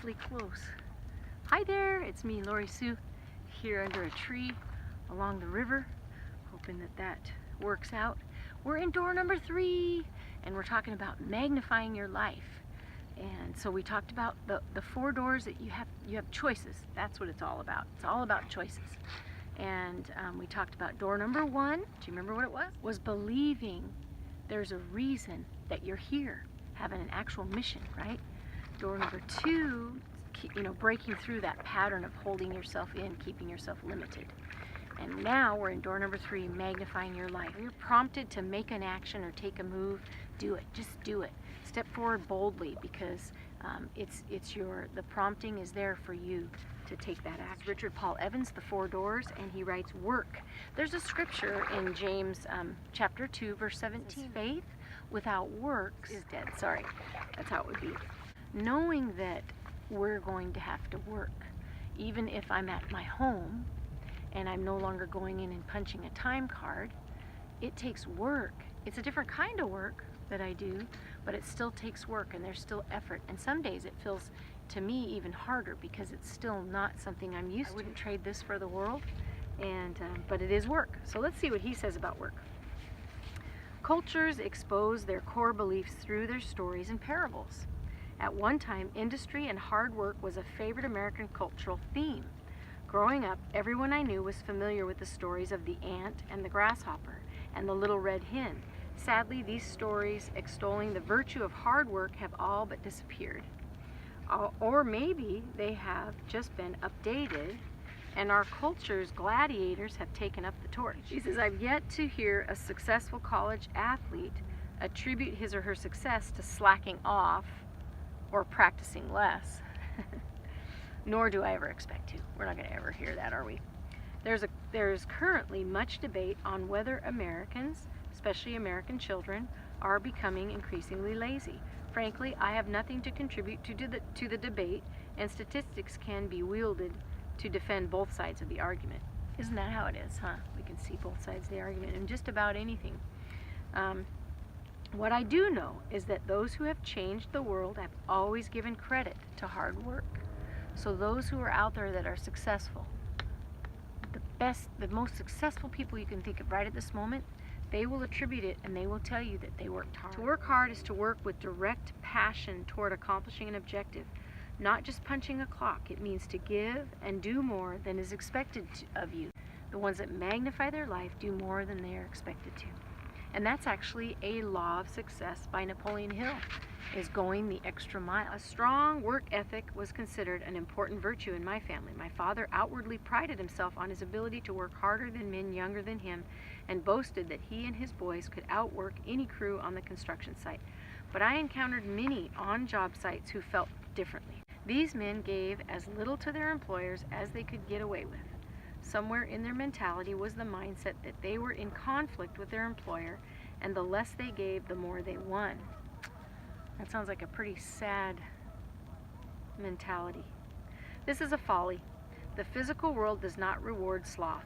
awfully close. Hi there, it's me, Lori Sue, here under a tree along the river, hoping that that works out. We're in door number 3, and we're talking about magnifying your life. And so we talked about the 4 doors that you have choices. That's what it's all about. It's all about choices. And we talked about door number 1. Do you remember what it was? Was believing there's a reason that you're here, having an actual mission, right? Door number 2, breaking through that pattern of holding yourself in, keeping yourself limited. And now we're in door number 3, magnifying your life. When you're prompted to make an action or take a move, do it. Just do it. Step forward boldly, because the prompting is there for you to take that action. Richard Paul Evans, The 4 Doors, and he writes, work. There's a scripture in James chapter 2, verse 17. Faith without works is dead. Sorry, that's how it would be. Knowing that we're going to have to work, even if I'm at my home and I'm no longer going in and punching a time card, it takes work. It's a different kind of work that I do, but it still takes work, and there's still effort. And some days it feels, to me, even harder because it's still not something I'm used to. I wouldn't trade this for the world, but it is work. So let's see what he says about work. Cultures expose their core beliefs through their stories and parables. At one time, industry and hard work was a favorite American cultural theme. Growing up, everyone I knew was familiar with the stories of the ant and the grasshopper and the little red hen. Sadly, these stories extolling the virtue of hard work have all but disappeared. Or maybe they have just been updated and our culture's gladiators have taken up the torch. He says, I've yet to hear a successful college athlete attribute his or her success to slacking off or practicing less. Nor do I ever expect to. We're not going to ever hear that, are we? There's currently much debate on whether Americans, especially American children, are becoming increasingly lazy. Frankly, I have nothing to contribute to the debate, and statistics can be wielded to defend both sides of the argument. Isn't that how it is, huh? We can see both sides of the argument in just about anything. What I do know is that those who have changed the world have always given credit to hard work. So those who are out there that are successful, the most successful people you can think of right at this moment, they will attribute it and they will tell you that they worked hard. To work hard is to work with direct passion toward accomplishing an objective, not just punching a clock. It means to give and do more than is expected of you. The ones that magnify their life do more than they are expected to. And that's actually a law of success by Napoleon Hill, is going the extra mile. A strong work ethic was considered an important virtue in my family. My father outwardly prided himself on his ability to work harder than men younger than him and boasted that he and his boys could outwork any crew on the construction site. But I encountered many on-job sites who felt differently. These men gave as little to their employers as they could get away with. Somewhere in their mentality was the mindset that they were in conflict with their employer, and the less they gave, the more they won. That sounds like a pretty sad mentality. This is a folly. The physical world does not reward sloth.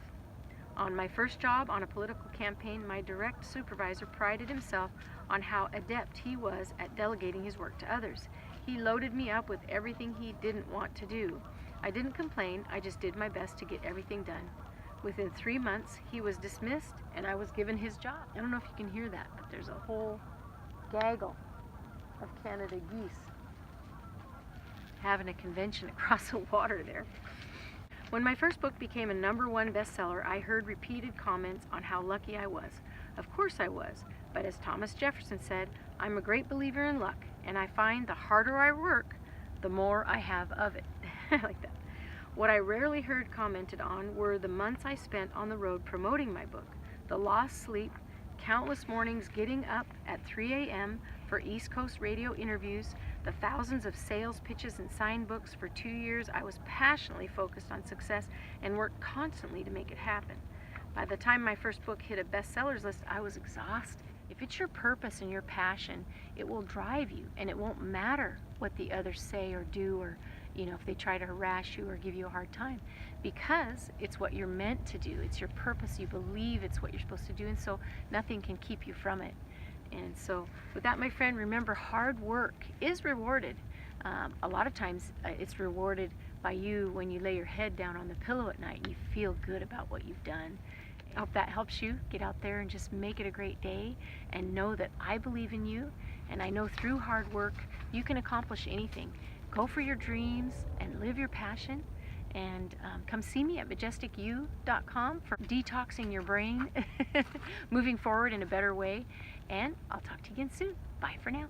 On my first job on a political campaign, my direct supervisor prided himself on how adept he was at delegating his work to others. He loaded me up with everything he didn't want to do. I didn't complain, I just did my best to get everything done. Within 3 months, he was dismissed and I was given his job. I don't know if you can hear that, but there's a whole gaggle of Canada geese having a convention across the water there. When my first book became a #1 bestseller, I heard repeated comments on how lucky I was. Of course I was, but as Thomas Jefferson said, I'm a great believer in luck, and I find the harder I work, the more I have of it. I like that. What I rarely heard commented on were the months I spent on the road promoting my book, the lost sleep, countless mornings getting up at 3 a.m. for East Coast radio interviews, the thousands of sales pitches and signed books. For 2 years, I was passionately focused on success and worked constantly to make it happen. By the time my first book hit a bestsellers list, I was exhausted. If it's your purpose and your passion, it will drive you, and it won't matter what the others say or do, or if they try to harass you or give you a hard time, because it's what you're meant to do. It's your purpose. You believe it's what you're supposed to do, and so nothing can keep you from it. And so with that, my friend, remember, hard work is rewarded. A lot of times it's rewarded by you when you lay your head down on the pillow at night and you feel good about what you've done. I hope that helps you get out there and just make it a great day, and know that I believe in you, and I know through hard work you can accomplish anything. Go for your dreams and live your passion, and come see me at majesticu.com for detoxing your brain, moving forward in a better way, and I'll talk to you again soon. Bye for now.